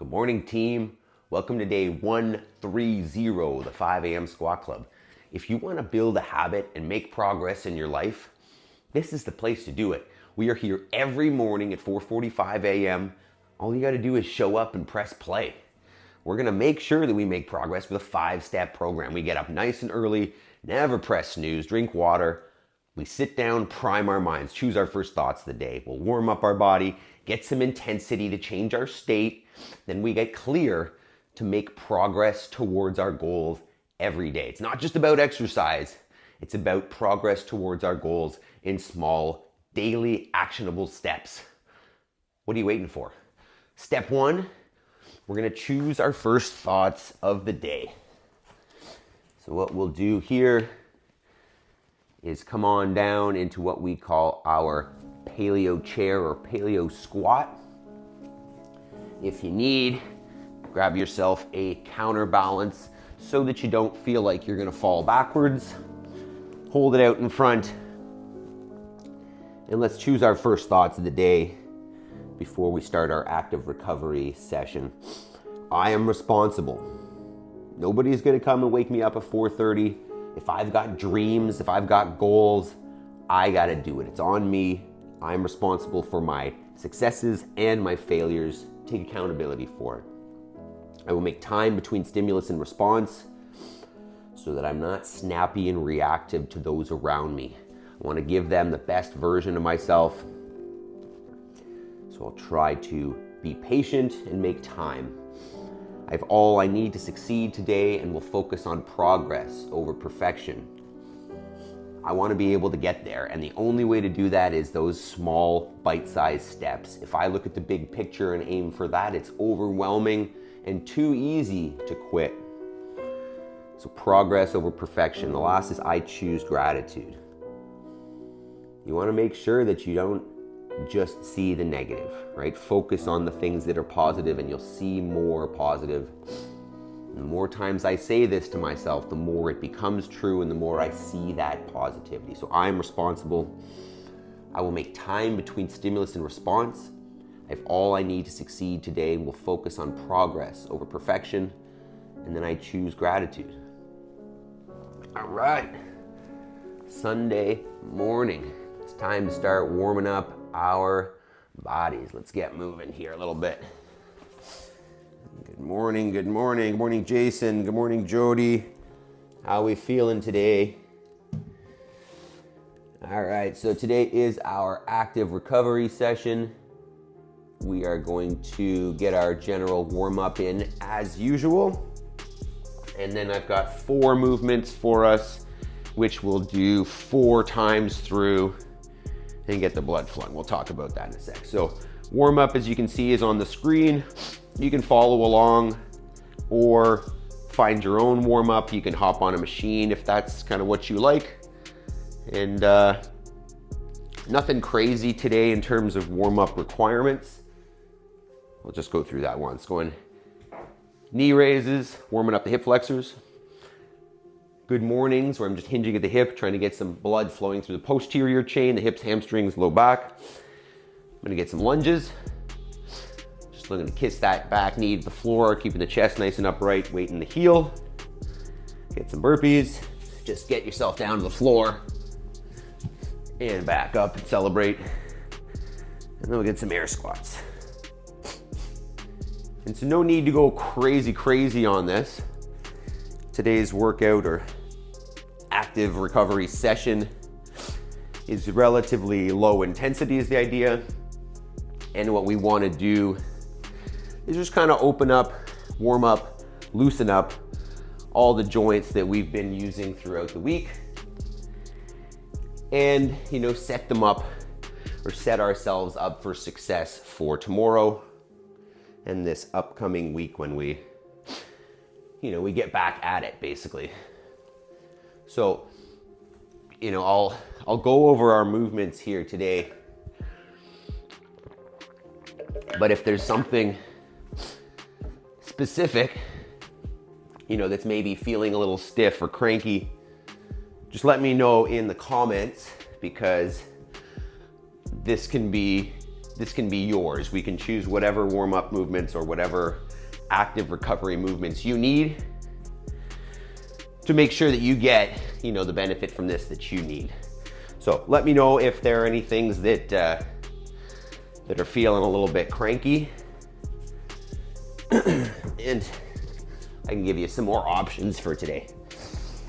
Good morning, team. Welcome to day 130 of the 5 a.m. Squat Club. If you want to build a habit and make progress in your life, this is the place to do it. We are here every morning at 4:45 a.m. All you got to do is show up and press play. We're going to make sure that we make progress with a 5-step program. We get up nice and early, never press snooze, drink water. We sit down, prime our minds, choose our first thoughts of the day. We'll warm up our body, get some intensity to change our state. Then we get clear to make progress towards our goals every day. It's not just about exercise. It's about progress towards our goals in small, daily, actionable steps. What are you waiting for? Step 1, we're going to choose our first thoughts of the day. So what we'll do here is come on down into what we call our paleo chair or paleo squat. If you need, grab yourself a counterbalance so that you don't feel like you're gonna fall backwards. Hold it out in front. And let's choose our first thoughts of the day before we start our active recovery session. I am responsible. Nobody's gonna come and wake me up at 4:30. If I've got dreams, if I've got goals, I gotta do it. It's on me. I'm responsible for my successes and my failures. Take accountability for it. I will make time between stimulus and response so that I'm not snappy and reactive to those around me. I want to give them the best version of myself. So I'll try to be patient and make time. I have all I need to succeed today and will focus on progress over perfection. I want to be able to get there, and the only way to do that is those small, bite-sized steps. If I look at the big picture and aim for that, it's overwhelming and too easy to quit. So progress over perfection. The last is I choose gratitude. You want to make sure that you don't just see the negative, right? Focus on the things that are positive and you'll see more positive. And the more times I say this to myself, the more it becomes true and the more I see that positivity. So I'm responsible. I will make time between stimulus and response. I have all I need to succeed today and will focus on progress over perfection. And then I choose gratitude. All right. Sunday morning. It's time to start warming up our bodies. Let's get moving here a little bit. Good morning, good morning. Good morning, Jason. Good morning, Jody. How are we feeling today? All right, so today is our active recovery session. We are going to get our general warm-up in as usual. And then I've got 4 movements for us, which we'll do 4 times through and get the blood flowing. We'll talk about that in a sec. So warm up, as you can see, is on the screen. You can follow along or find your own warm up. You can hop on a machine if that's kind of what you like. And nothing crazy today in terms of warm up requirements. We'll just go through that once. Going knee raises, warming up the hip flexors. Good mornings, where I'm just hinging at the hip, trying to get some blood flowing through the posterior chain, the hips, hamstrings, low back. I'm gonna get some lunges. Just looking to kiss that back knee to the floor, keeping the chest nice and upright, weight in the heel. Get some burpees. Just get yourself down to the floor and back up and celebrate. And then we'll get some air squats. And so no need to go crazy on this. Today's workout or active recovery session is relatively low intensity is the idea. And what we want to do is just kind of open up, warm up, loosen up all the joints that we've been using throughout the week. And, set them up or set ourselves up for success for tomorrow and this upcoming week when we get back at it, basically. So, I'll go over our movements here today. But if there's something specific, that's maybe feeling a little stiff or cranky, just let me know in the comments, because this can be this can be yours. We can choose whatever warm-up movements or whatever active recovery movements you need to make sure that you get, you know, the benefit from this that you need. So let me know if there are any things that that are feeling a little bit cranky, and I can give you some more options for today.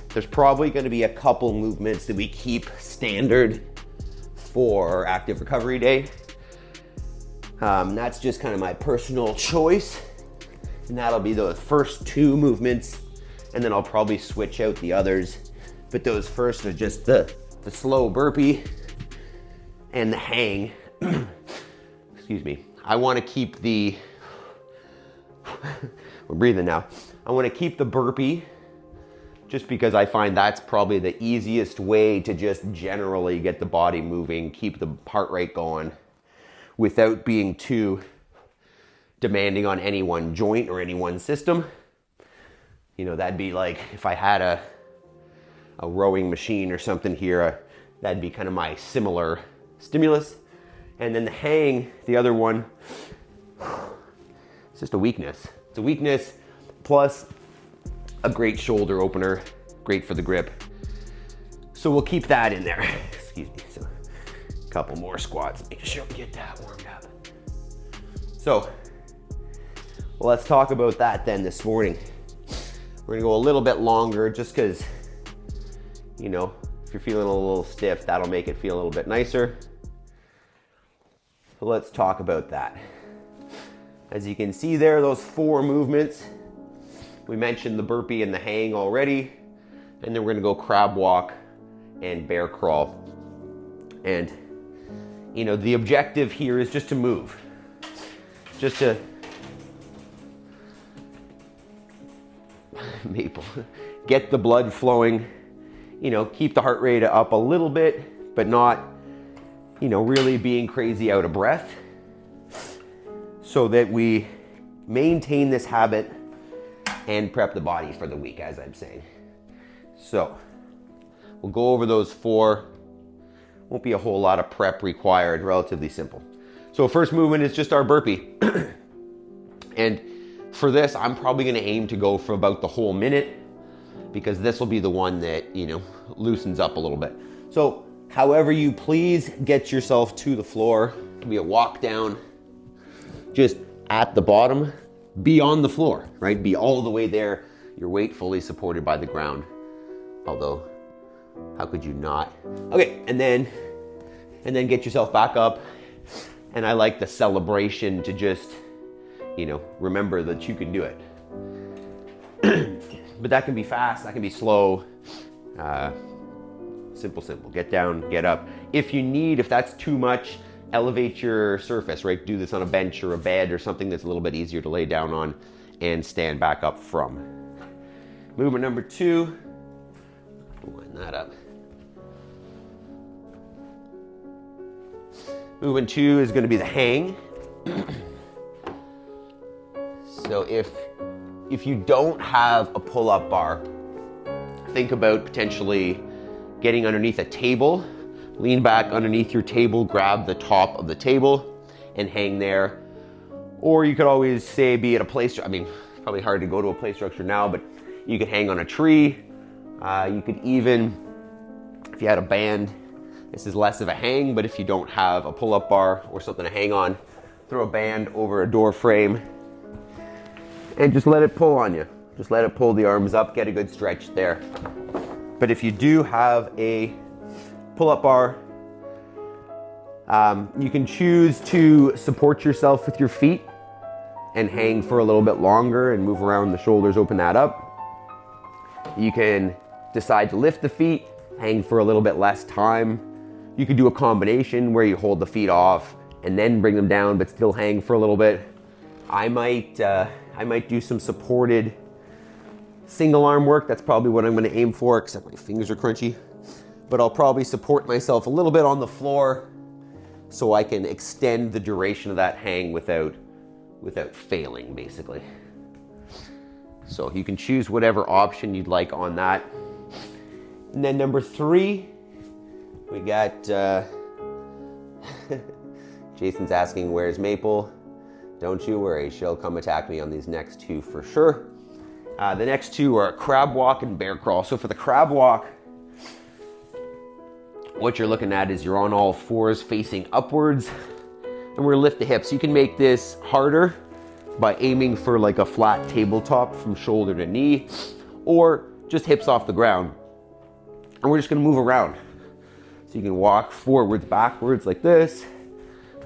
There's probably going to be a couple movements that we keep standard for active recovery day. That's just kind of my personal choice, and that'll be the first two movements, and then I'll probably switch out the others. But those first are just the slow burpee and the hang. Excuse me. I want to keep the, we're breathing now. I want to keep the burpee just because I find that's probably the easiest way to just generally get the body moving, keep the heart rate going without being too demanding on any one joint or any one system. You know, that'd be like if I had a rowing machine or something here, that'd be kind of my similar stimulus. And then the hang, the other one, it's just a weakness. It's a weakness plus a great shoulder opener, great for the grip. So we'll keep that in there. Excuse me. So a couple more squats, make sure we get that warmed up. So let's talk about that then this morning. We're gonna go a little bit longer just because, you know, if you're feeling a little stiff, that'll make it feel a little bit nicer. So let's talk about that. As you can see there, those four movements, we mentioned the burpee and the hang already, and then we're gonna go crab walk and bear crawl. And, you know, the objective here is just to move. Just to get the blood flowing, you know, keep the heart rate up a little bit, but not, you know, really being crazy out of breath, so that we maintain this habit and prep the body for the week, as I'm saying. So we'll go over those four. Won't be a whole lot of prep required, relatively simple. So first movement is just our burpee. And for this, I'm probably gonna aim to go for about the whole minute, because this will be the one that, you know, loosens up a little bit. So however you please, get yourself to the floor. It'll be a walk down, just at the bottom, be on the floor, right? Be all the way there, your weight fully supported by the ground. Although, how could you not? Okay, and then get yourself back up. And I like the celebration to just, you know, remember that you can do it. But that can be fast, that can be slow. Simple. Get down, get up. If that's too much, elevate your surface, right? Do this on a bench or a bed or something that's a little bit easier to lay down on and stand back up from. Movement number 2, line that up. Movement 2 is going to be the hang. So if you don't have a pull-up bar, think about potentially getting underneath a table, lean back underneath your table, grab the top of the table and hang there. Or you could always say be at a place, I mean, it's probably hard to go to a play structure now, but you could hang on a tree. You could even, if you had a band, this is less of a hang, but if you don't have a pull-up bar or something to hang on, throw a band over a door frame and just let it pull on you. Just let it pull the arms up, get a good stretch there. But if you do have a pull-up bar, you can choose to support yourself with your feet and hang for a little bit longer and move around the shoulders, open that up. You can decide to lift the feet, hang for a little bit less time. You could do a combination where you hold the feet off and then bring them down, but still hang for a little bit. I might do some supported single arm work. That's probably what I'm going to aim for, except my fingers are crunchy. But I'll probably support myself a little bit on the floor so I can extend the duration of that hang without failing, basically. So you can choose whatever option you'd like on that. And then number 3, we got, Jason's asking, where's Maple? Don't you worry, she'll come attack me on these next two for sure. The next two are crab walk and bear crawl. So for the crab walk, what you're looking at is you're on all fours facing upwards, and we're gonna lift the hips. You can make this harder by aiming for like a flat tabletop from shoulder to knee, or just hips off the ground. And we're just gonna move around. So you can walk forwards, backwards like this.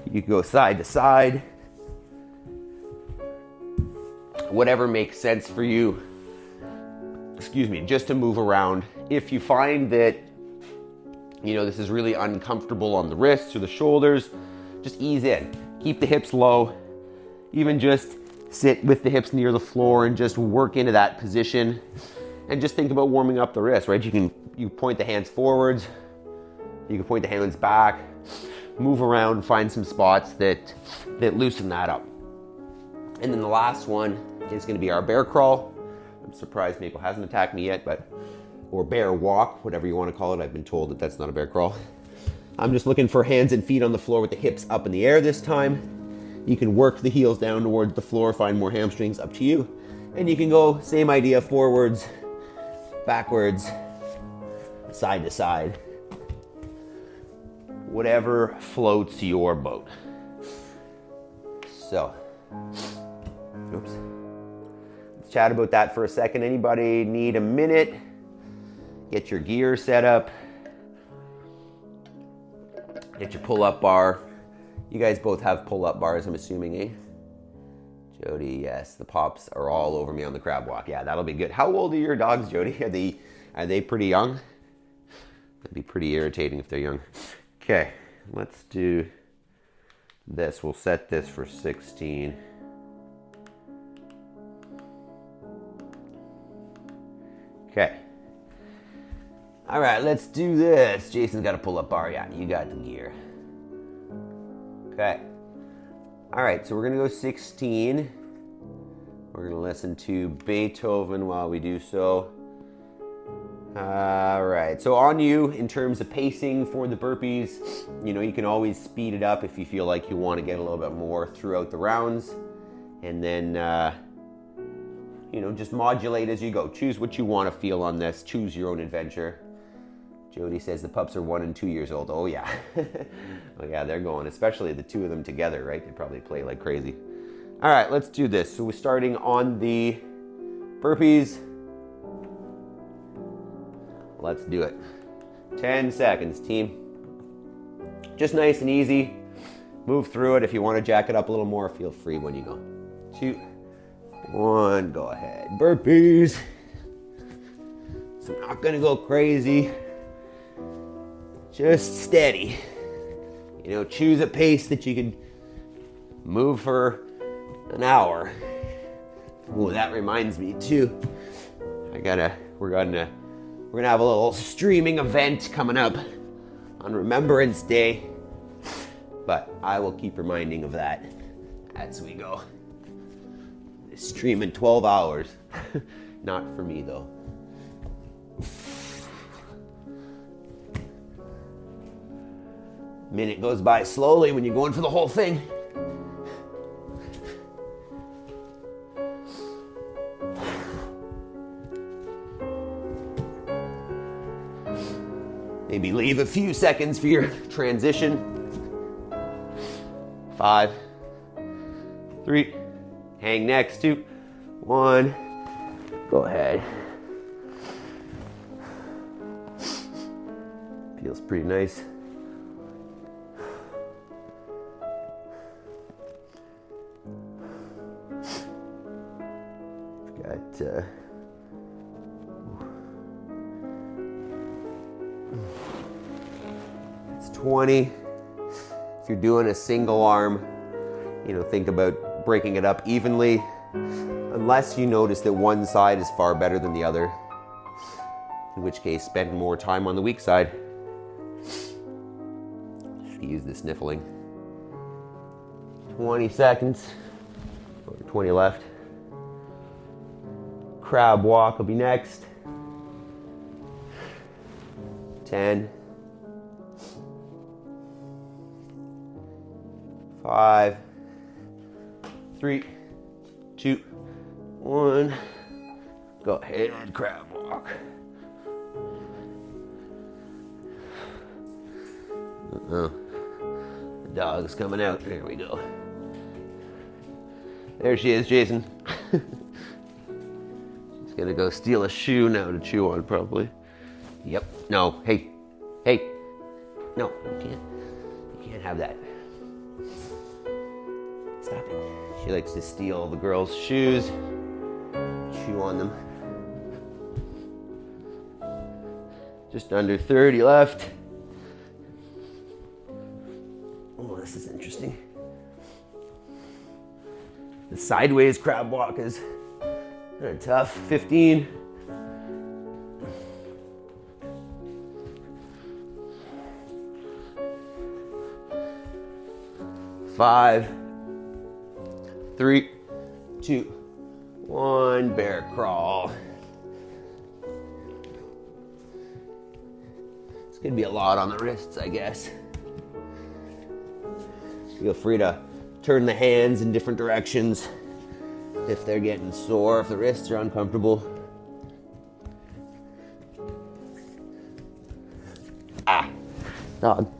You can go side to side. Whatever makes sense for you, just to move around. If you find that, this is really uncomfortable on the wrists or the shoulders, just ease in. Keep the hips low. Even just sit with the hips near the floor and just work into that position. And just think about warming up the wrists, right? You point the hands forwards. You can point the hands back. Move around, find some spots that loosen that up. And then the last one is gonna be our bear crawl. I'm surprised Maple hasn't attacked me yet, or bear walk, whatever you wanna call it. I've been told that that's not a bear crawl. I'm just looking for hands and feet on the floor with the hips up in the air this time. You can work the heels down towards the floor, find more hamstrings, up to you. And you can go, same idea, forwards, backwards, side to side. Whatever floats your boat. So, oops. Let's chat about that for a second. Anybody need a minute? Get your gear set up. Get your pull-up bar. You guys both have pull-up bars, I'm assuming, eh? Jody, yes, the pops are all over me on the crab walk. Yeah, that'll be good. How old are your dogs, Jody? Are they pretty young? That'd be pretty irritating if they're young. Okay, let's do this. We'll set this for 16. Okay. All right, let's do this. Jason's got a pull-up bar. Yeah, you got the gear. Okay. All right, so we're gonna go 16. We're gonna listen to Beethoven while we do so. All right, so on you in terms of pacing for the burpees, you can always speed it up if you feel like you want to get a little bit more throughout the rounds. And then, just modulate as you go. Choose what you want to feel on this. Choose your own adventure. Jody says the pups are 1 and 2 years old. Oh yeah. Oh yeah, they're going, especially the two of them together, right? They probably play like crazy. All right, let's do this. So we're starting on the burpees. Let's do it. 10 seconds, team. Just nice and easy. Move through it. If you want to jack it up a little more, feel free when you go. 2, 1, go ahead. Burpees. So I'm not gonna go crazy. Just steady. Choose a pace that you can move for an hour. Oh, that reminds me too. We're gonna have a little streaming event coming up on Remembrance Day, but I will keep reminding of that as we go. Stream in 12 hours. Not for me though. Minute goes by slowly when you're going for the whole thing. Maybe leave a few seconds for your transition. 5, 3, hang next, 2, 1, go ahead. Feels pretty nice. Got 20. If you're doing a single arm, think about breaking it up evenly, unless you notice that one side is far better than the other, in which case spend more time on the weak side. Excuse the sniffling. 20 seconds, or 20 left. Crab walk will be next. 10. 5, 3, 2, 1. Go ahead, crab walk. Uh-oh. The dog's coming out. There we go. There she is, Jason. She's gonna go steal a shoe now to chew on, probably. Yep. No. Hey. Hey. No, you can't. You can't have that. Stop it. She likes to steal the girls' shoes, chew on them. Just under 30 left. Oh, this is interesting. The sideways crab walk is kind of tough. 15. Five, 3, 2, 1, bear crawl. It's gonna be a lot on the wrists, I guess. Feel free to turn the hands in different directions if they're getting sore, if the wrists are uncomfortable. Ah, dog.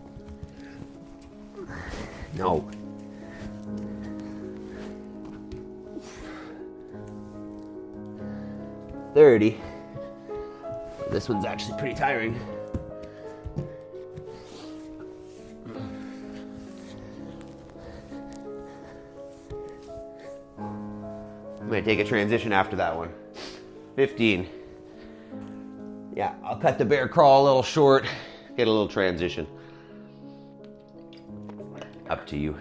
No. $30. This one's actually pretty tiring. I'm gonna take a transition after that one. 15. Yeah, I'll cut the bear crawl a little short, get a little transition. Up to you.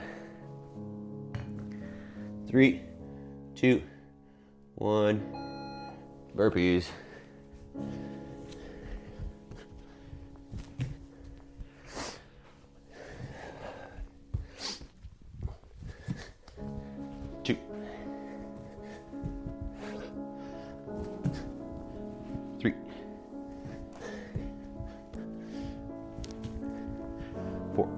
3, 2, 1. Burpees. Two. 3. 4.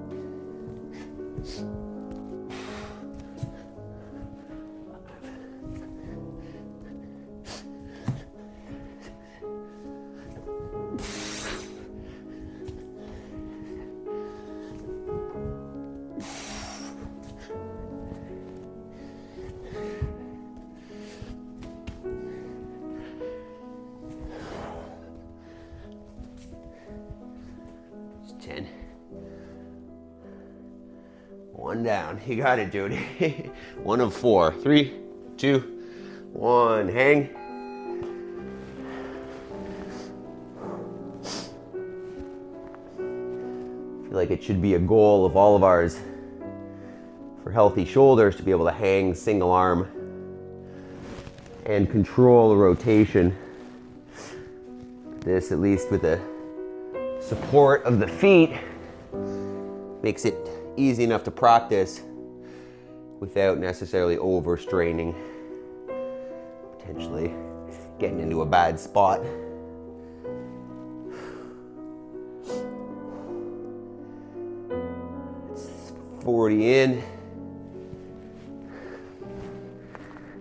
10. One down. You got it, Jody. 1 of 4. 3, 2, 1. Hang. I feel like it should be a goal of all of ours for healthy shoulders to be able to hang single arm and control the rotation. This, at least with the support of the feet, makes it easy enough to practice without necessarily overstraining, potentially getting into a bad spot. It's 40 in.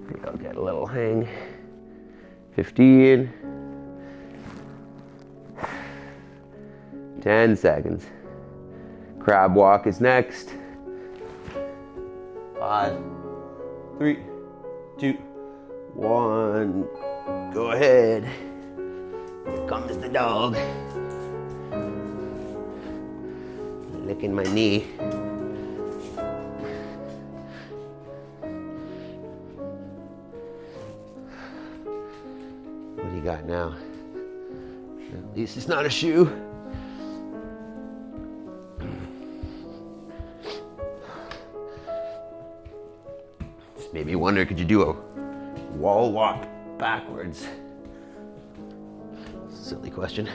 Maybe I'll get a little hang. 15. 10 seconds. Crab walk is next. 5, 3, 2, 1. Go ahead. Here comes the dog. Licking my knee. What do you got now? At least it's not a shoe. Made me wonder, could you do a wall walk backwards? Silly question.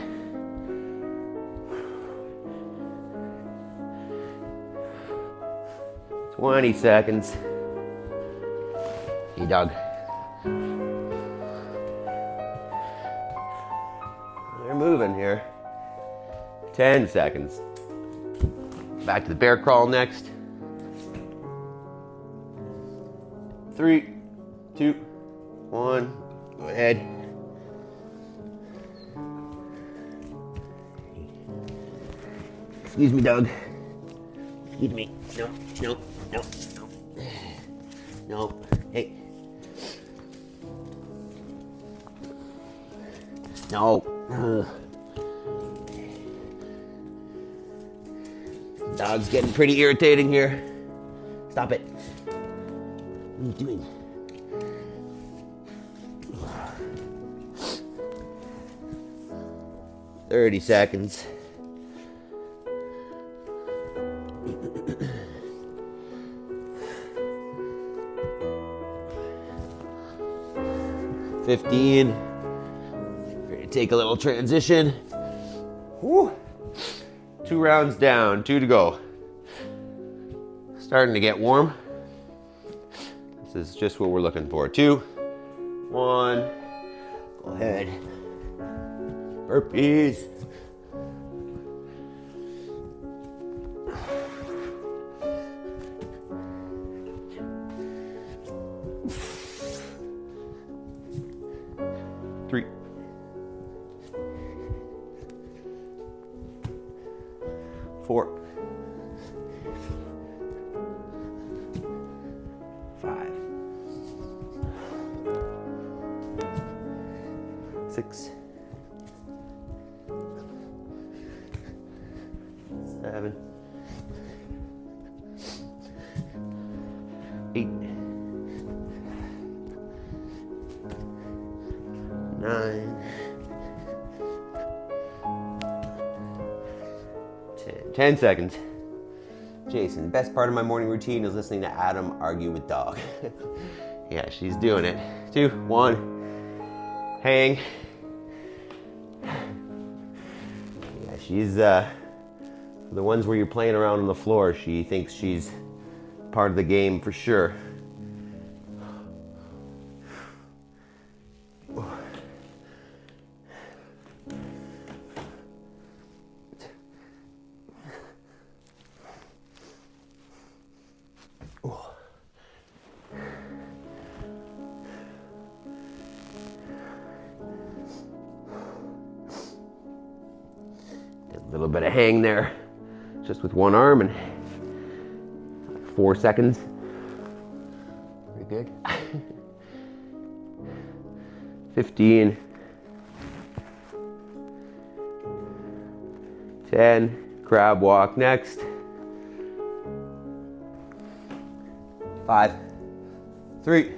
"20 seconds. Hey, dog. They're moving here. 10 seconds. Back to the bear crawl next. 3, 2, 1. Go ahead. Excuse me, Doug. Excuse me. No, no, no, no. No. Hey. No. Dog's getting pretty irritating here. Stop it. What are you doing? 30 seconds. $15. We're gonna take a little transition. Woo. 2 rounds down, 2 to go. Starting to get warm. This is just what we're looking for. 2, 1. Go ahead. Burpees. Three. 4. 5. 6. 7. 8. 9. 10 seconds. Jason, best part of my morning routine is listening to Adam argue with dog. Yeah, she's doing it. 2, 1. Hang. Yeah, she's the ones where you're playing around on the floor. She thinks she's part of the game for sure. A little bit of hang there, just with one arm, and 4 seconds. Pretty good. 15. 10. Crab walk next. 5, 3,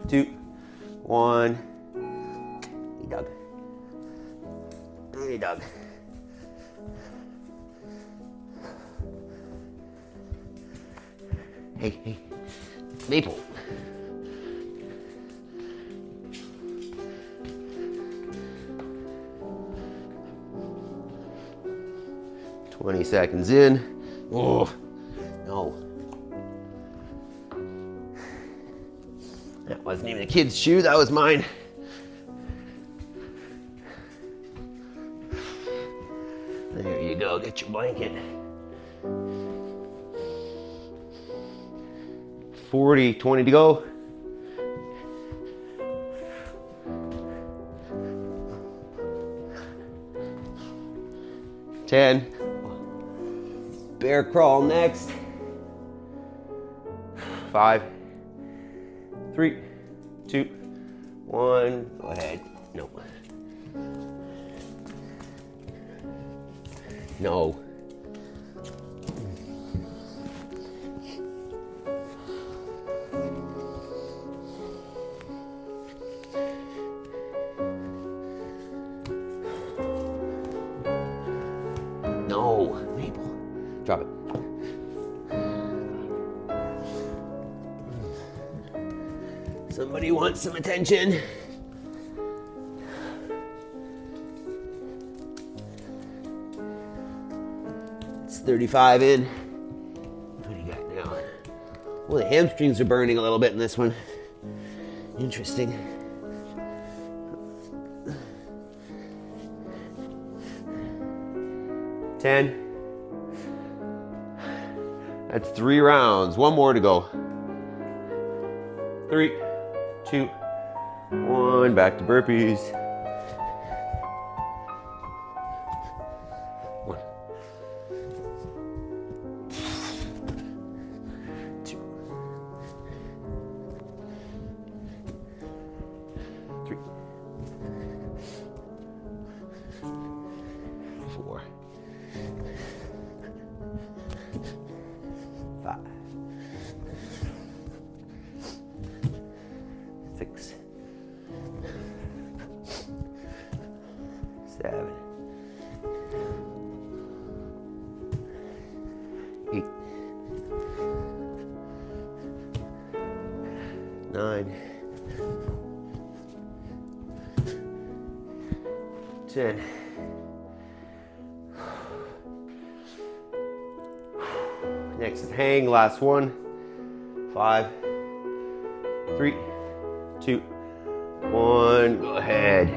2, 1. Hey, Doug. Hey, Doug. Hey, Maple. "20 seconds in. Oh, no. That wasn't even a kid's shoe, that was mine. There you go, get your blanket. 40, 20 to go. "10. Bear crawl next. 5, 3, 2, 1. Go ahead. No. No. No, Maple. Drop it. Somebody wants some attention. It's 35 in. What do you got now? Well, the hamstrings are burning a little bit in this one. Interesting. 10. That's 3 rounds. 1 more to go. 3, 2, 1. Back to burpees. 1, 2, 3, 4, 5, 6, 7, 8, 9, 10. Next is hang, last one. 5, 3, 2, 1. Go ahead.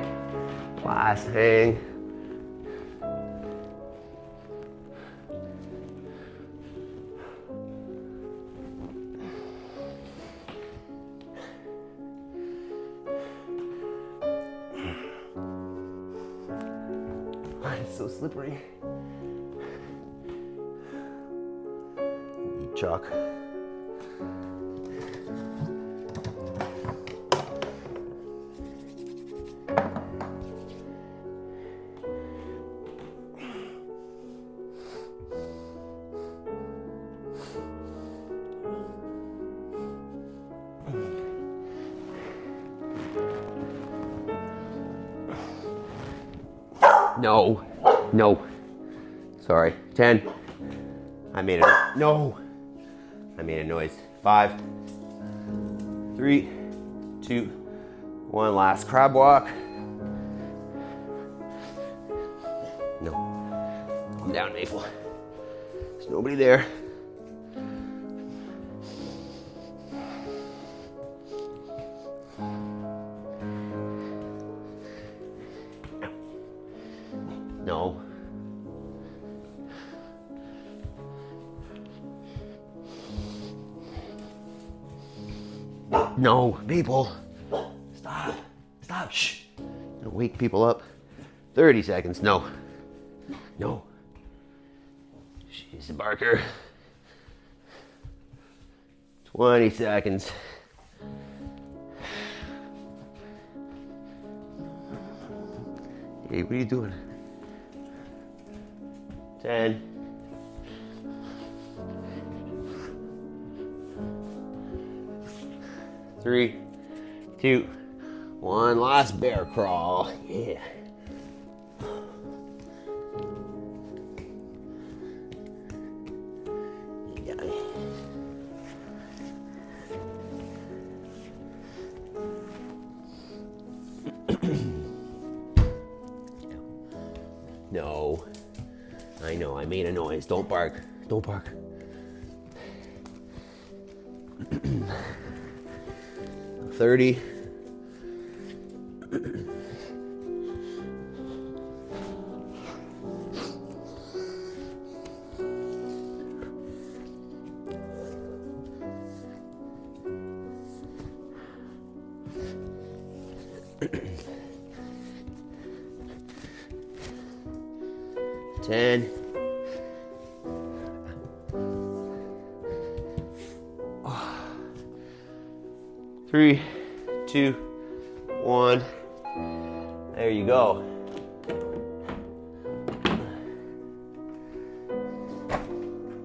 Last hang. It's so slippery. Eat chalk. No, no, sorry. 10. I made a, no. I made a noise. 5, 3, 2, 1. Last crab walk. No. Calm down, Maple. There's nobody there. No. No, Maple. Stop. Stop. Shh. Don't wake people up. 30 seconds. No. No. She's a barker. 20 seconds. Hey, what are you doing? 10. 3, 2, 1. Last bear crawl. Yeah. No. I know, I made a noise. Don't bark. Don't bark. 30. 10. 3, 2, 1. There you go.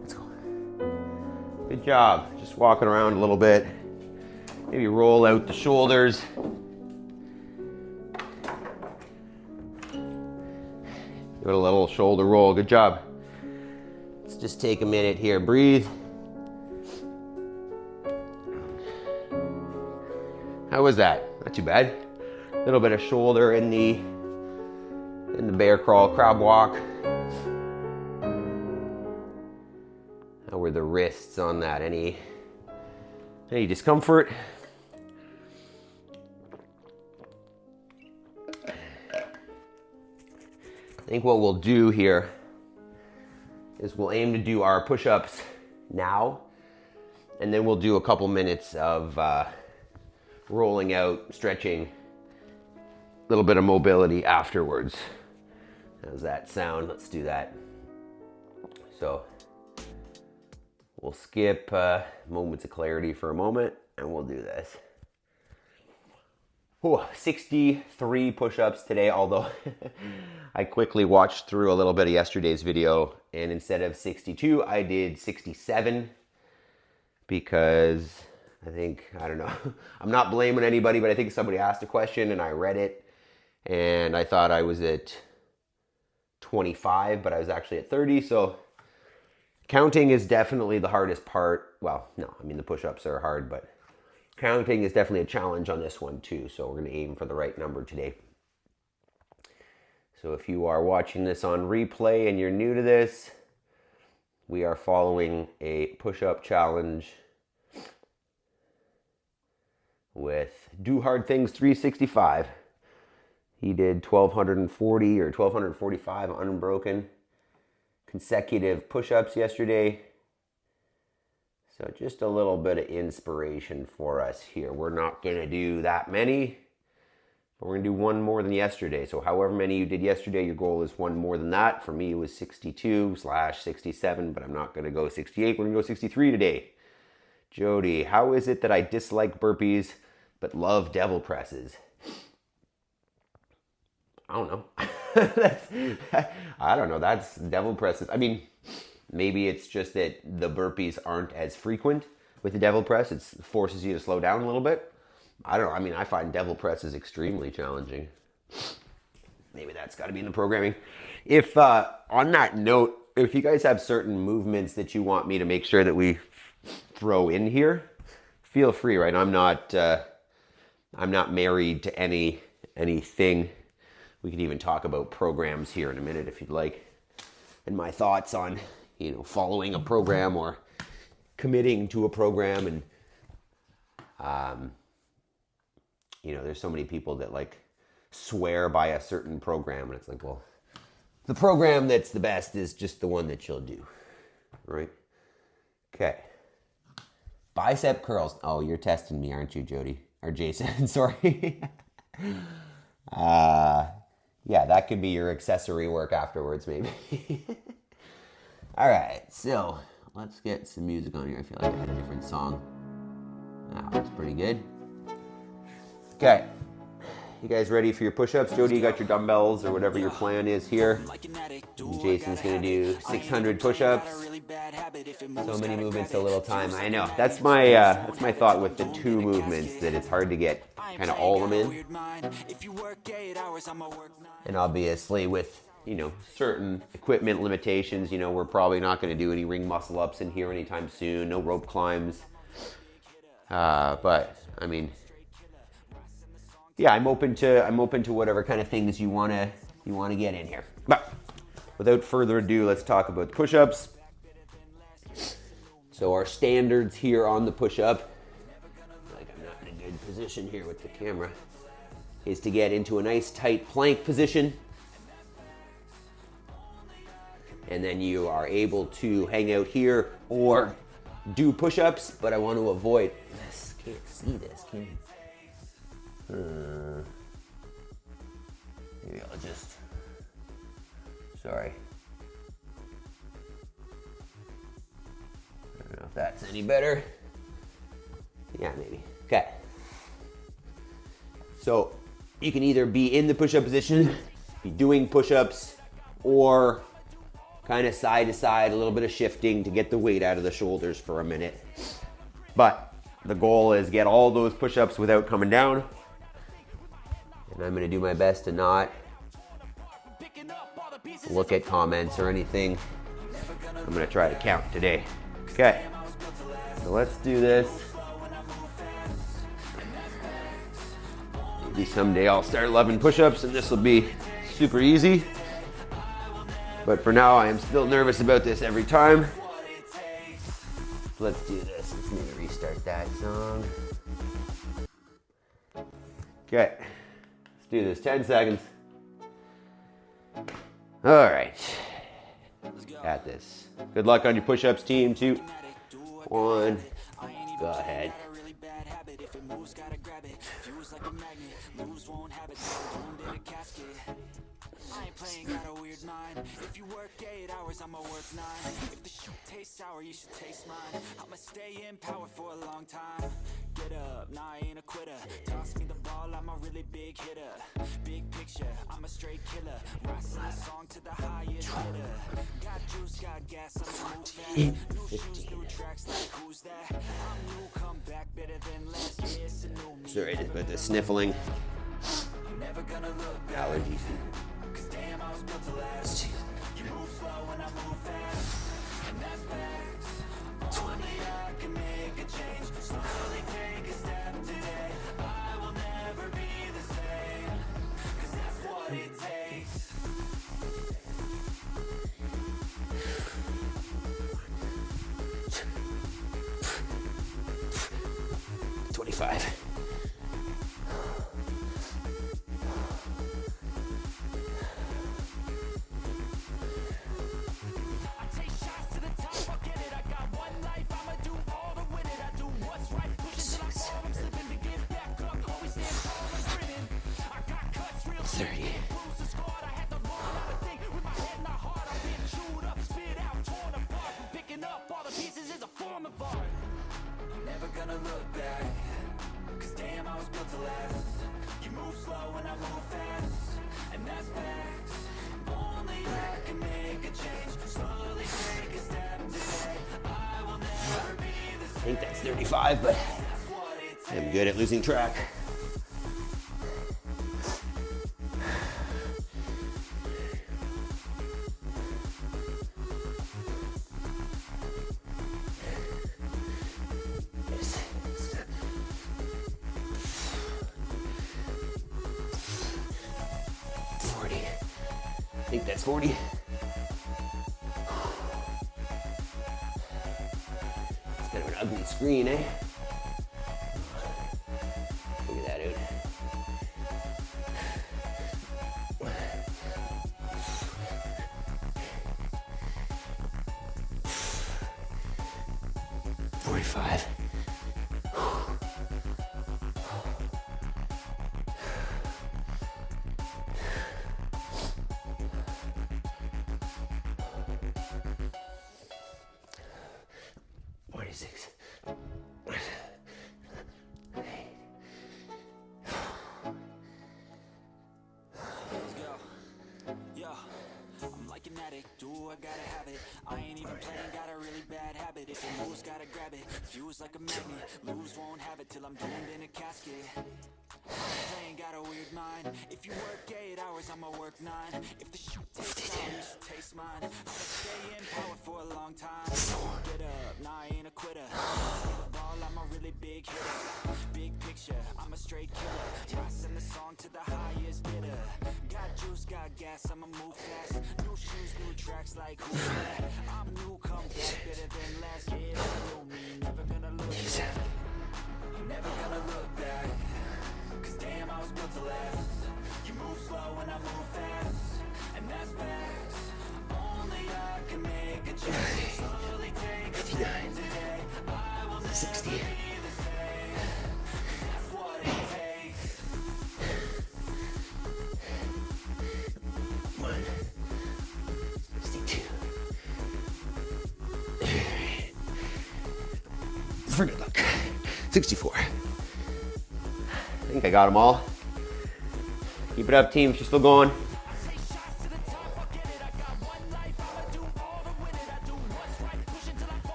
Let's go. Good job. Just walking around a little bit. Maybe roll out the shoulders. Give it a little shoulder roll. Good job. Let's just take a minute here. Breathe. How was that? Not too bad. A little bit of shoulder in the bear crawl, crab walk. How were the wrists on that? Any discomfort? I think what we'll do here is we'll aim to do our push-ups now, and then we'll do a couple minutes of rolling out, stretching, a little bit of mobility afterwards. How's that sound? Let's do that. So we'll skip moments of clarity for a moment and we'll do this. 63 push-ups today, although I quickly watched through a little bit of yesterday's video, and instead of 62, I did 67 because I don't know, I'm not blaming anybody, but I think somebody asked a question and I read it and I thought I was at 25, but I was actually at 30, so counting is definitely the hardest part. Well, no, I mean the push-ups are hard, but counting is definitely a challenge on this one too, so we're going to aim for the right number today. So if you are watching this on replay and you're new to this, we are following a push-up challenge with Do Hard Things 365. He did 1,240 or 1,245 unbroken consecutive push-ups yesterday. So just a little bit of inspiration for us here. We're not going to do that many, but we're going to do one more than yesterday. So however many you did yesterday, your goal is one more than that. For me, it was 62/67, but I'm not going to go 68. We're going to go 63 today. Jody, how is it that I dislike burpees but love devil presses? I don't know. I don't know. That's devil presses. I mean, maybe it's just that the burpees aren't as frequent with the devil press. It forces you to slow down a little bit. I don't know. I mean, I find devil presses extremely challenging. Maybe that's got to be in the programming. If, on that note, if you guys have certain movements that you want me to make sure that we throw in here, feel free, right? I'm not married to anything. We could even talk about programs here in a minute if you'd like. And my thoughts on, following a program or committing to a program. And, there's so many people that swear by a certain program. And it's like, well, the program that's the best is just the one that you'll do, right? Okay. Bicep curls. Oh, you're testing me, aren't you, Jody? Or Jason, sorry. Yeah, that could be your accessory work afterwards, maybe. All right, so let's get some music on here. I feel like I had a different song. That looks pretty good. Okay, you guys ready for your push-ups? Jody, you got your dumbbells or whatever your plan is here. And Jason's gonna do 600 push-ups. So many movements, so little time. I know. That's my thought with the two movements, that it's hard to get kind of all of them in. And obviously with, certain equipment limitations, we're probably not going to do any ring muscle ups in here anytime soon. No rope climbs. But I mean, yeah, I'm open to whatever kind of things you want to get in here. But without further ado, let's talk about push-ups. So our standards here on the push-up, I'm not in a good position here with the camera, is to get into a nice tight plank position. And then you are able to hang out here or do push-ups, but I want to avoid this. Can't see this, can you? Maybe I'll just, sorry. I don't know if that's any better. Yeah, maybe. Okay. So you can either be in the push-up position, be doing push-ups, or kind of side to side, a little bit of shifting to get the weight out of the shoulders for a minute. But the goal is get all those push-ups without coming down. And I'm going to do my best to not look at comments or anything. I'm going to try to count today. Okay, so let's do this. Maybe someday I'll start loving push-ups and this will be super easy. But for now, I am still nervous about this every time. Let's do this. Let's need to restart that song. Okay, let's do this. 10 seconds. All right. Got this. Good luck on your push-ups, team. 2, 1. Go ahead. like a magnet. Lose, won't have it, thrown in a casket. I ain't playing, got a weird mind. If you work 8 hours, I'ma work 9. If the shoot tastes sour, you should taste mine. I'ma stay in power for a long time. Get up, nah, I ain't a quitter. Toss me the ball, I'm a really big hitter. Big picture, I'm a straight killer. Rising the song to the highest bidder. Got juice, got gas, I'ma move fast. New shoes, new tracks, like who's that? I'm new, come back better than last. Yeah, it's a new me. Sorry about the sniffling. Never gonna look back. Allergies. Cause damn, I was built to last. You move slow and I move fast. And that's facts. Only I can make a change. Slowly take a step today. I will never be the same. Cause that's what it takes. $25. Never gonna look back. Cause damn, I was built to last. You move slow and I move fast. And that's facts. Only I can make a change. Slowly take a step today. I will never be the same. I think that's 35, but I'm good at losing track. I think that's 40. It's kind of an ugly screen, eh? Look at that, dude. $45. Do I gotta have it? I ain't even playing, got a really bad habit. If it moves, gotta grab it. Fuse like a magnet. Lose, won't have it till I'm doomed in a casket. Playing, got a weird mind. If you work 8 hours, I'ma work 9. If the shoot tastes sour, you should taste mine. I'ma stay in power for a long time. Get up, nah, I ain't a quitter. Play the ball, I'm a really big hitter. Big picture, I'm a straight killer. Rising the song to the highest bidder. Got juice, got gas, I'ma move fast. New shoes, new tracks, like who's that? I'm new, come back better than last. Yeah, it's new me, never gonna look back. Never gonna look back. Cause damn, I was built to last. You move slow and I move fast. And that's facts. Only I can make a change. Slowly take a step today. I will never 60. be the same. That's what it takes. 62. For good luck. 64. I think I got them all. Keep it up, team, if you're still going.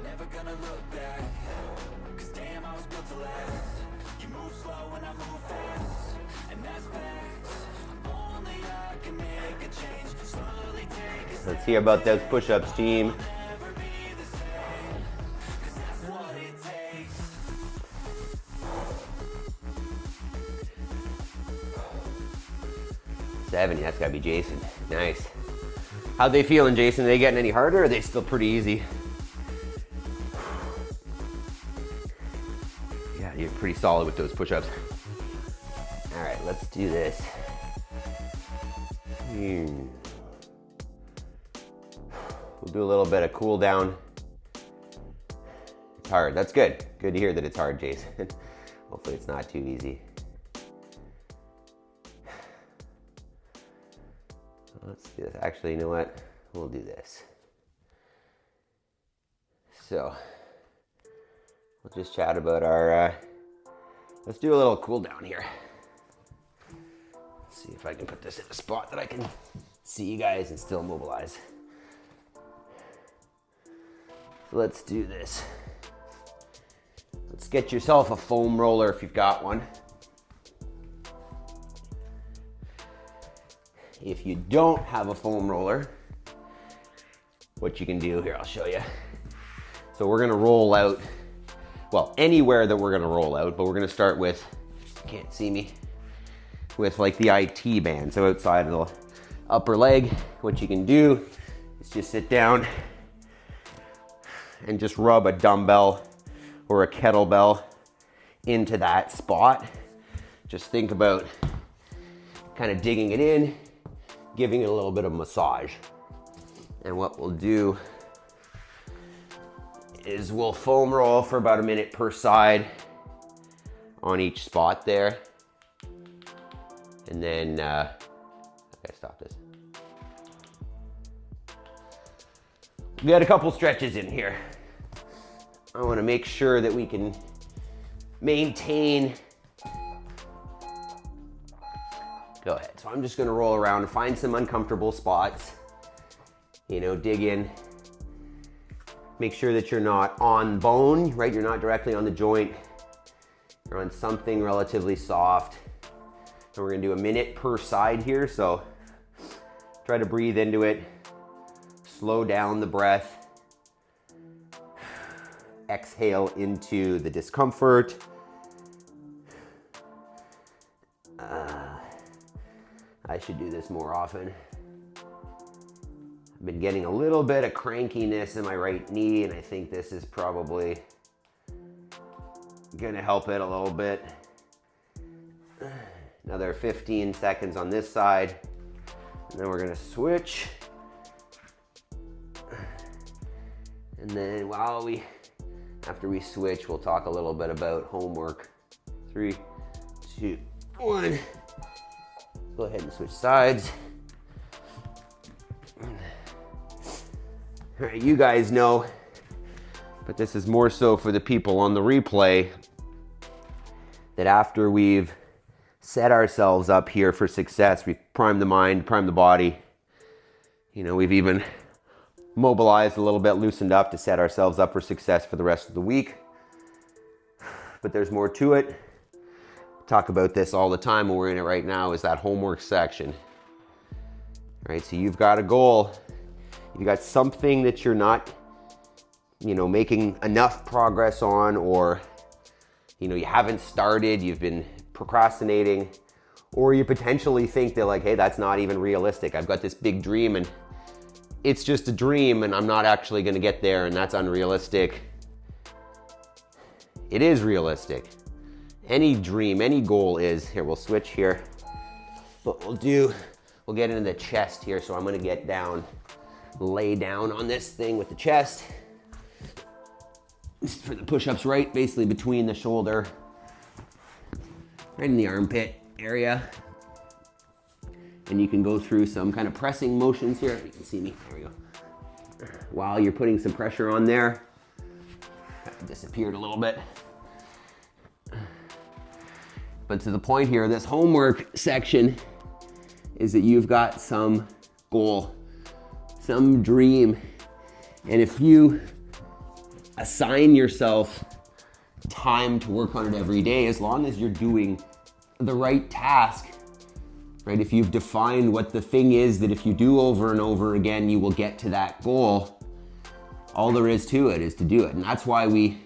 Never gonna look back. Cause damn, I was built to last. You move slow and I move fast. And that's facts. Only I can make a change. Slowly take a step. Let's hear about those push-ups, team. Never be the same. Cause that's what it takes. $70, that's gotta be Jason. Nice. How they feeling, Jason? Are they getting any harder, or are they still pretty easy? Yeah, you're pretty solid with those push-ups. All right, let's do this. We'll do a little bit of cool down. It's hard. That's good. Good to hear that it's hard, Jason. Hopefully it's not too easy. Let's do this. Actually, you know what? We'll do this. So, we'll just chat about our, let's do a little cool down here. Let's see if I can put this in a spot that I can see you guys and still mobilize. So let's do this. Let's get yourself a foam roller if you've got one. If you don't have a foam roller, what you can do here, I'll show you. So we're gonna roll out, well, anywhere that we're gonna roll out, but we're gonna start with, you can't see me, with like the IT band. So outside of the upper leg, what you can do is just sit down and just rub a dumbbell or a kettlebell into that spot. Just think about kind of digging it in, giving it a little bit of massage. And what we'll do is we'll foam roll for about a minute per side on each spot there. And then, okay, stop this. We got a couple stretches in here. I want to make sure that we can maintain. Go ahead. So I'm just going to roll around and find some uncomfortable spots. You know, dig in. Make sure that you're not on bone, right? You're not directly on the joint. You're on something relatively soft. And we're going to do a minute per side here. So try to breathe into it. Slow down the breath. Exhale into the discomfort. I should do this more often. I've been getting a little bit of crankiness in my right knee, and I think this is probably gonna help it a little bit. Another 15 seconds on this side, and then we're gonna switch. And then after we switch, we'll talk a little bit about homework. 3, 2, 1. Go ahead and switch sides. All right, you guys know, but this is more so for the people on the replay, that after we've set ourselves up here for success, we've primed the mind, primed the body, you know, we've even mobilized a little bit, loosened up to set ourselves up for success for the rest of the week. But there's more to it. Talk about this all the time when we're in it right now, is that homework section. All right, so you've got a goal. You got something that you're not, you know, making enough progress on, or, you know, you haven't started, you've been procrastinating, or you potentially think that like, hey, that's not even realistic. I've got this big dream and it's just a dream and I'm not actually gonna get there, and that's unrealistic. It is realistic. Any dream, any goal is. Here, we'll switch here. What we'll get into the chest here. So I'm gonna get down, lay down on this thing with the chest. For the push-ups, right basically between the shoulder, right in the armpit area. And you can go through some kind of pressing motions here. You can see me, there we go. While you're putting some pressure on there. That disappeared a little bit. But to the point here, this homework section is that you've got some goal, some dream. And if you assign yourself time to work on it every day, as long as you're doing the right task, right? If you've defined what the thing is that if you do over and over again, you will get to that goal, all there is to it is to do it. And that's why we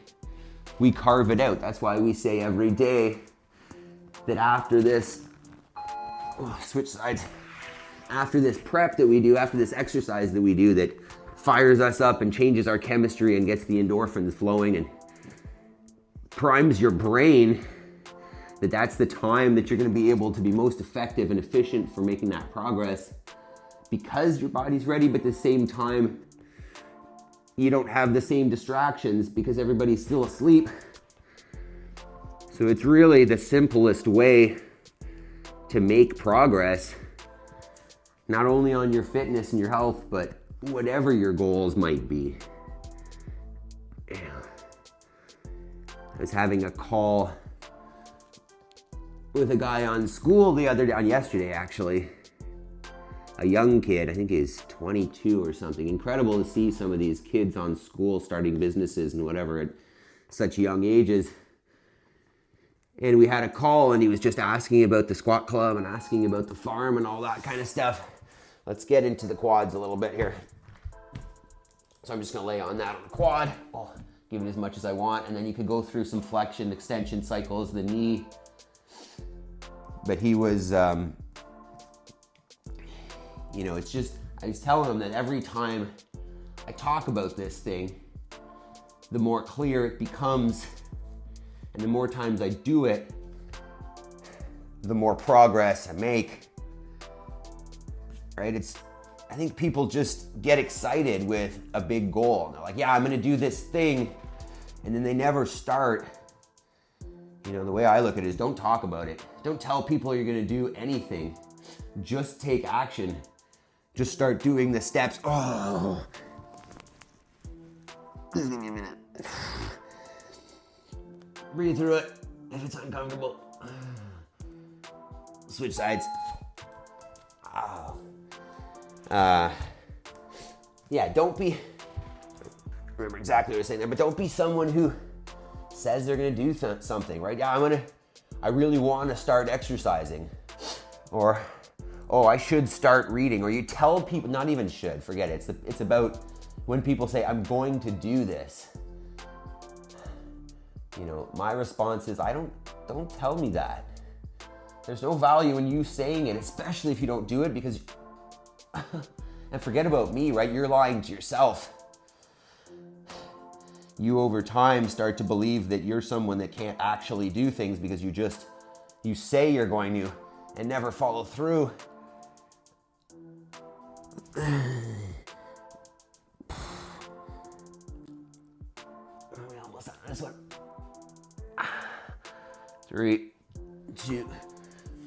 carve it out. That's why we say every day that after this, switch sides, after this prep that we do, after this exercise that we do that fires us up and changes our chemistry and gets the endorphins flowing and primes your brain, that's the time that you're going to be able to be most effective and efficient for making that progress. because your body's ready, but at the same time, you don't have the same distractions because everybody's still asleep. So it's really the simplest way to make progress, not only on your fitness and your health, but whatever your goals might be. Yeah. I was having a call with a guy on school yesterday actually. A young kid, I think he's 22 or something. Incredible to see some of these kids on school starting businesses and whatever at such young ages. And we had a call and he was just asking about the squat club and asking about the farm and all that kind of stuff. Let's get into the quads a little bit here. So I'm just gonna lay on that on the quad. I'll give it as much as I want, and then you could go through some flexion, extension cycles, the knee. But he was, it's just, I was telling him that every time I talk about this thing, the more clear it becomes, and the more times I do it, the more progress I make, right? I think people just get excited with a big goal. They're like, yeah, I'm gonna do this thing, and then they never start. The way I look at it is don't talk about it. Don't tell people you're gonna do anything. Just take action. Just start doing the steps. Oh. Just give me a minute. Breathe through it if it's uncomfortable. Switch sides. Oh. Don't be, remember exactly what I was saying there, but don't be someone who says they're gonna do something, right? Yeah, I really wanna start exercising. Or, I should start reading. Or you tell people, not even should, forget it. It's about when people say, I'm going to do this. My response is, don't tell me that. There's no value in you saying it, especially if you don't do it, because, and forget about me, right? You're lying to yourself. You over time start to believe that you're someone that can't actually do things because you say you're going to and never follow through. We're almost on this one. 3, 2,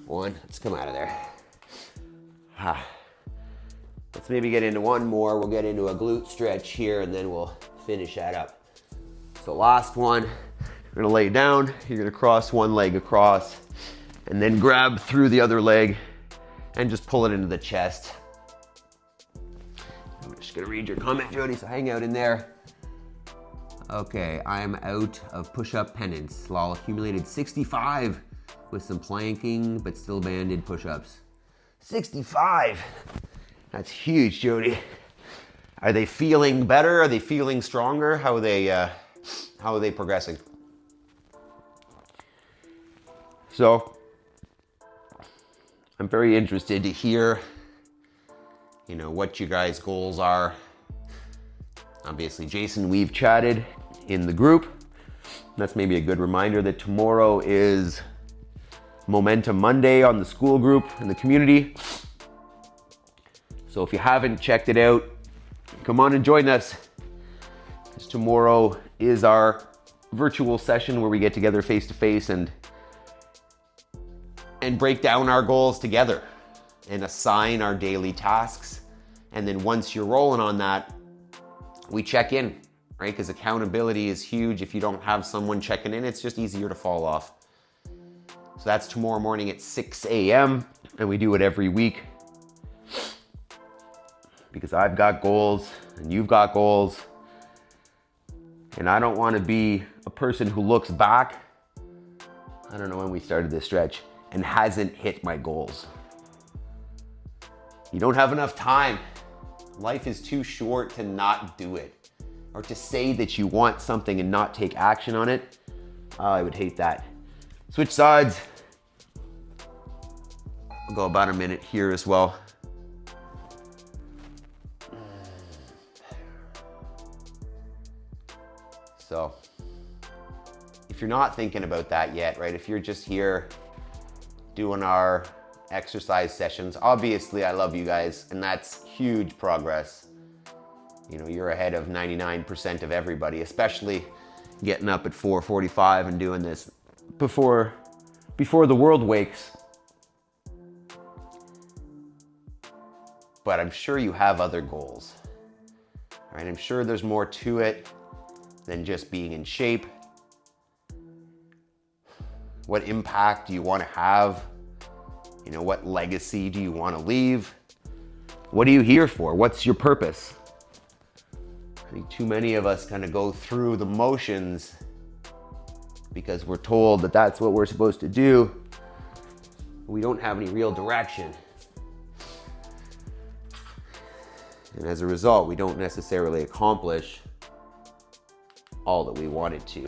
1. Let's come out of there. Let's maybe get into one more. We'll get into a glute stretch here and then we'll finish that up. So last one, you're gonna lay down, you're gonna cross one leg across and then grab through the other leg and just pull it into the chest. I'm just gonna read your comment, Jody, so hang out in there. Okay, I'm out of push-up penance. Lol accumulated 65 with some planking, but still banded push-ups. 65, that's huge, Jody. Are they feeling better? Are they feeling stronger? How are they progressing? So, I'm very interested to hear, what you guys' goals are. Obviously, Jason, we've chatted in the group. That's maybe a good reminder that tomorrow is Momentum Monday on the school group in the community. So if you haven't checked it out, come on and join us. Because tomorrow is our virtual session where we get together face to face and break down our goals together and assign our daily tasks. And then once you're rolling on that, we check in, right? Because accountability is huge. If you don't have someone checking in, it's just easier to fall off. So that's tomorrow morning at 6 a.m. and we do it every week. Because I've got goals and you've got goals. And I don't want to be a person who looks back, I don't know when we started this stretch, and hasn't hit my goals. You don't have enough time. Life is too short to not do it. Or to say that you want something and not take action on it. I would hate that. Switch sides. I'll go about a minute here as well. So, if you're not thinking about that yet, right? If you're just here doing our exercise sessions. Obviously, I love you guys, and that's huge progress. You know, you're ahead of 99% of everybody, especially getting up at 4:45 and doing this before the world wakes. But I'm sure you have other goals. Right? I'm sure there's more to it than just being in shape. What impact do you want to have? You know, what legacy do you want to leave? What are you here for? What's your purpose? I think too many of us kind of go through the motions because we're told that that's what we're supposed to do. We don't have any real direction. And as a result, we don't necessarily accomplish all that we wanted to.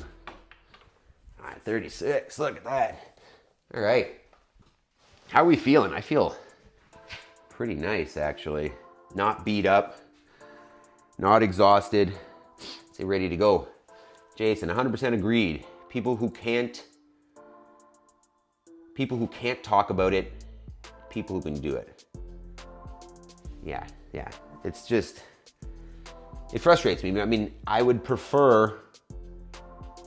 All right, 36, look at that. All right. How are we feeling? I feel pretty nice, actually. Not beat up, not exhausted. Say ready to go. Jason, 100% agreed. People who can't talk about it, people who can do it. Yeah. It's just, it frustrates me. I mean, I would prefer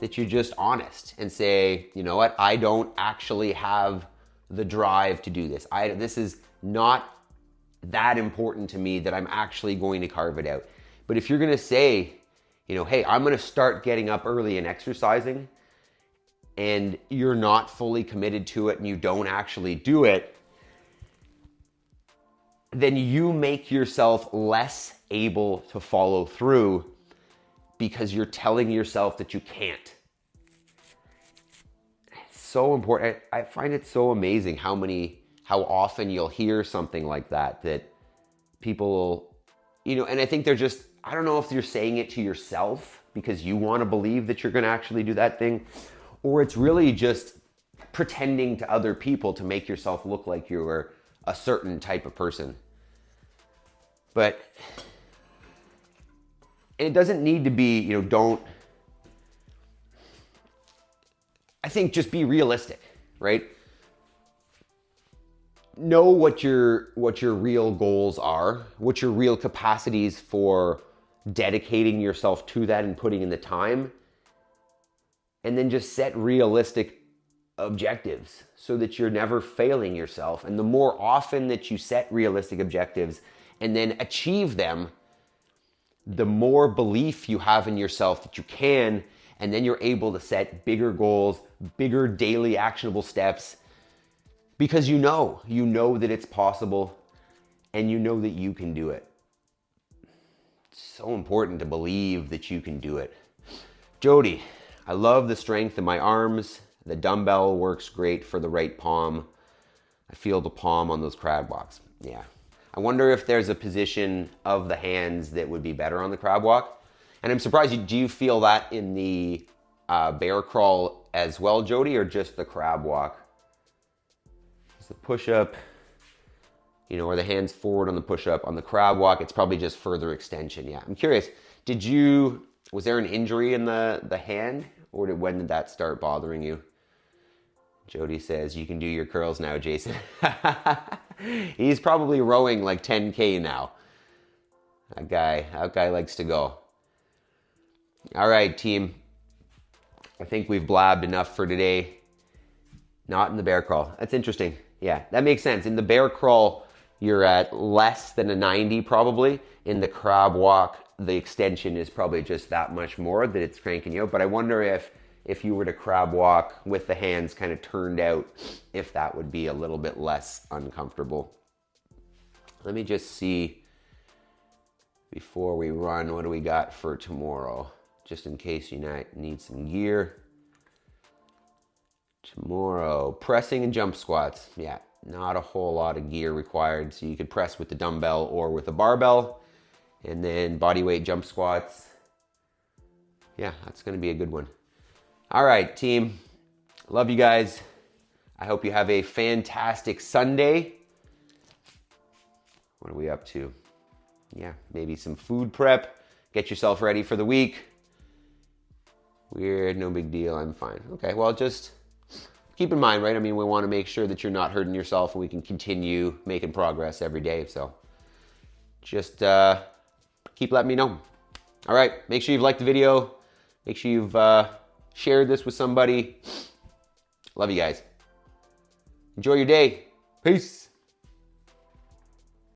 that you're just honest and say, you know what, I don't actually have the drive to do this. This is not that important to me that I'm actually going to carve it out. But if you're gonna say, you know, hey, I'm gonna start getting up early and exercising, and you're not fully committed to it and you don't actually do it, then you make yourself less able to follow through because you're telling yourself that you can't. It's so important. I find it so amazing how often you'll hear something like that people, you know, and I think they're just, I don't know if you're saying it to yourself because you want to believe that you're going to actually do that thing, or it's really just pretending to other people to make yourself look like you're a certain type of person. But it doesn't need to be, you know, I think just be realistic, right? Know what your real goals are, what your real capacities for dedicating yourself to that and putting in the time, and then just set realistic objectives so that you're never failing yourself. And the more often that you set realistic objectives and then achieve them, the more belief you have in yourself that you can, and then you're able to set bigger goals, bigger daily actionable steps, because you know that it's possible and you know that you can do it. It's so important to believe that you can do it. Jody, I love the strength in my arms. The dumbbell works great for the right palm. I feel the palm on those crab walks. Yeah. I wonder if there's a position of the hands that would be better on the crab walk. And I'm surprised, do you feel that in the bear crawl as well, Jody, or just the crab walk? Is the push-up, you know, are the hands forward on the push-up? On the crab walk, it's probably just further extension. Yeah, I'm curious, was there an injury in the hand, or when did that start bothering you? Jody says, you can do your curls now, Jason. He's probably rowing like 10K now. That guy likes to go. All right, team. I think we've blabbed enough for today. Not in the bear crawl. That's interesting. Yeah, that makes sense. In the bear crawl, you're at less than a 90 probably. In the crab walk, the extension is probably just that much more that it's cranking you out. But I wonder if you were to crab walk with the hands kind of turned out, if that would be a little bit less uncomfortable. Let me just see before we run, what do we got for tomorrow? Just in case you need some gear. Tomorrow, pressing and jump squats. Yeah, not a whole lot of gear required. So you could press with the dumbbell or with a barbell. And then body weight jump squats. Yeah, that's gonna be a good one. All right, team. Love you guys. I hope you have a fantastic Sunday. What are we up to? Yeah, maybe some food prep. Get yourself ready for the week. Weird, no big deal, I'm fine. Okay, well, just keep in mind, right? I mean, we want to make sure that you're not hurting yourself and we can continue making progress every day. So just keep letting me know. All right, make sure you've liked the video. Make sure you've shared this with somebody. Love you guys. Enjoy your day. Peace.